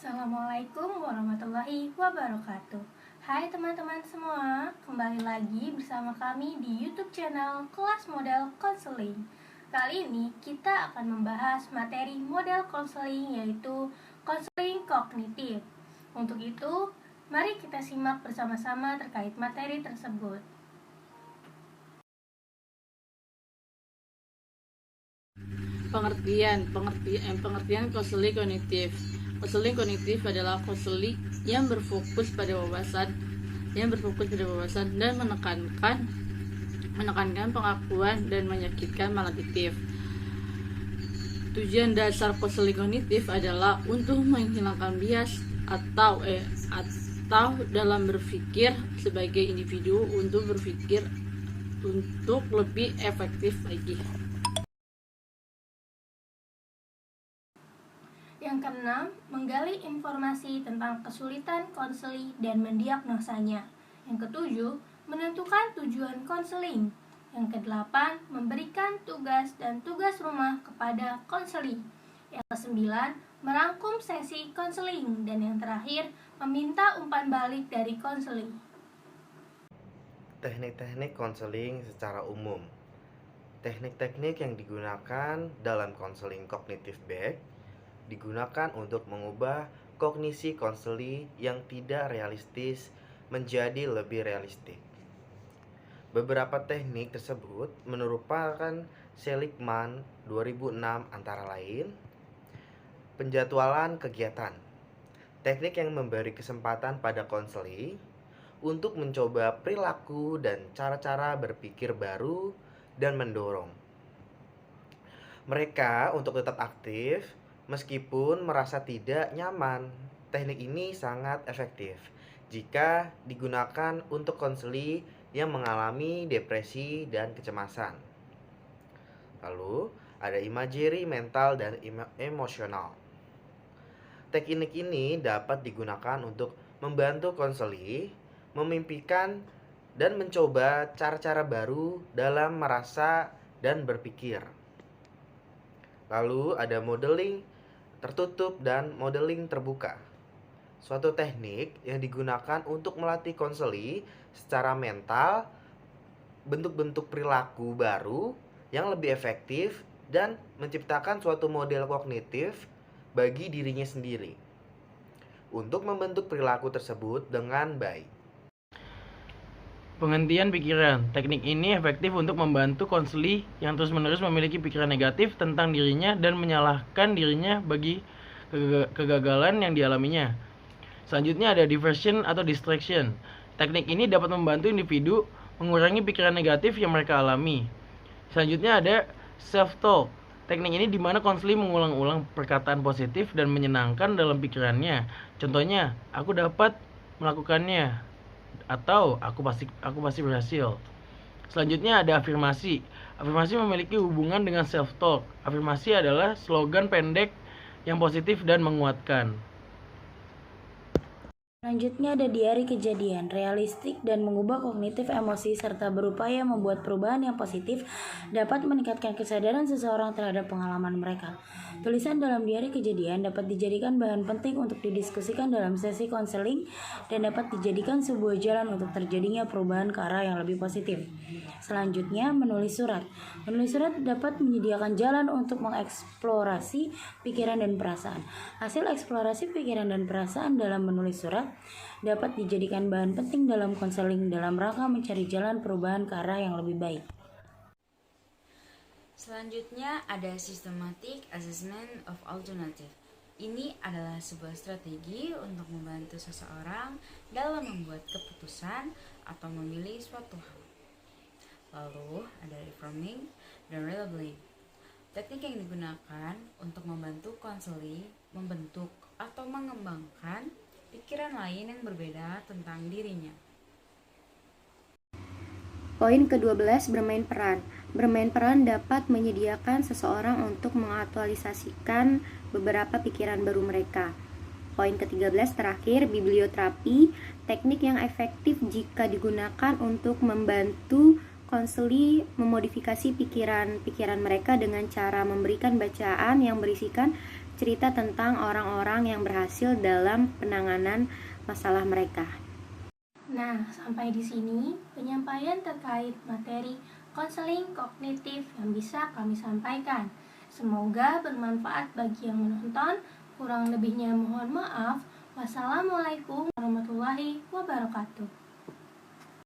Assalamualaikum warahmatullahi wabarakatuh. Hai teman-teman semua, kembali lagi bersama kami di YouTube channel Kelas Model Konseling. Kali ini kita akan membahas materi model konseling, yaitu konseling kognitif. Untuk itu, mari kita simak bersama-sama terkait materi tersebut. Pengertian konseling kognitif. Konseling kognitif adalah konseling yang berfokus pada wawasan dan menekankan pengakuan dan menyakitkan maladiktif. Tujuan dasar konseling kognitif adalah untuk menghilangkan bias atau dalam berpikir sebagai individu untuk berpikir untuk lebih efektif lagi. Yang keenam, menggali informasi tentang kesulitan konseling dan mendiagnosanya. Yang ketujuh, menentukan tujuan konseling. Yang kedelapan, memberikan tugas dan tugas rumah kepada konseling. Yang kesembilan, merangkum sesi konseling. Dan yang terakhir, meminta umpan balik dari konseling. Teknik-teknik konseling secara umum. Teknik-teknik yang digunakan dalam konseling kognitif baik digunakan untuk mengubah kognisi konseli yang tidak realistis menjadi lebih realistik. Beberapa teknik tersebut merupakan Seligman 2006 antara lain penjadwalan kegiatan. Teknik yang memberi kesempatan pada konseli untuk mencoba perilaku dan cara-cara berpikir baru dan mendorong mereka untuk tetap aktif meskipun merasa tidak nyaman. Teknik ini sangat efektif jika digunakan untuk konseli yang mengalami depresi dan kecemasan. Lalu, ada imagery mental dan emosional. Teknik ini dapat digunakan untuk membantu konseli memimpikan dan mencoba cara-cara baru dalam merasa dan berpikir. Lalu ada modeling tertutup dan modeling terbuka. Suatu teknik yang digunakan untuk melatih konseli secara mental bentuk-bentuk perilaku baru yang lebih efektif dan menciptakan suatu model kognitif bagi dirinya sendiri untuk membentuk perilaku tersebut dengan baik. Penghentian pikiran. Teknik ini efektif untuk membantu konseli yang terus-menerus memiliki pikiran negatif tentang dirinya dan menyalahkan dirinya bagi kegagalan yang dialaminya. Selanjutnya ada diversion atau distraction. Teknik ini dapat membantu individu mengurangi pikiran negatif yang mereka alami. Selanjutnya ada self-talk. Teknik ini di mana konseli mengulang-ulang perkataan positif dan menyenangkan dalam pikirannya. Contohnya, aku dapat melakukannya, atau aku pasti berhasil. Selanjutnya ada afirmasi. Afirmasi memiliki hubungan dengan self-talk. Afirmasi adalah slogan pendek yang positif dan menguatkan. Selanjutnya ada diari kejadian, realistik dan mengubah kognitif emosi serta berupaya membuat perubahan yang positif dapat meningkatkan kesadaran seseorang terhadap pengalaman mereka. Tulisan dalam diari kejadian dapat dijadikan bahan penting untuk didiskusikan dalam sesi konseling dan dapat dijadikan sebuah jalan untuk terjadinya perubahan ke arah yang lebih positif. Selanjutnya, menulis surat. Menulis surat dapat menyediakan jalan untuk mengeksplorasi pikiran dan perasaan. Hasil eksplorasi pikiran dan perasaan dalam menulis surat dapat dijadikan bahan penting dalam konseling dalam rangka mencari jalan perubahan ke arah yang lebih baik. Selanjutnya ada systematic assessment of alternative. Ini adalah sebuah strategi untuk membantu seseorang dalam membuat keputusan atau memilih suatu hal. Lalu ada reforming dan relabeling. Teknik yang digunakan untuk membantu konseli membentuk atau mengembangkan pikiran lain yang berbeda tentang dirinya. Poin ke-12, bermain peran. Bermain peran dapat menyediakan seseorang untuk mengaktualisasikan beberapa pikiran baru mereka. Poin ke-13 terakhir, biblioterapi. Teknik yang efektif jika digunakan untuk membantu konseli memodifikasi pikiran mereka dengan cara memberikan bacaan yang berisikan cerita tentang orang-orang yang berhasil dalam penanganan masalah mereka. Nah, sampai di sini penyampaian terkait materi konseling kognitif yang bisa kami sampaikan. Semoga bermanfaat bagi yang menonton. Kurang lebihnya mohon maaf. Wassalamualaikum warahmatullahi wabarakatuh.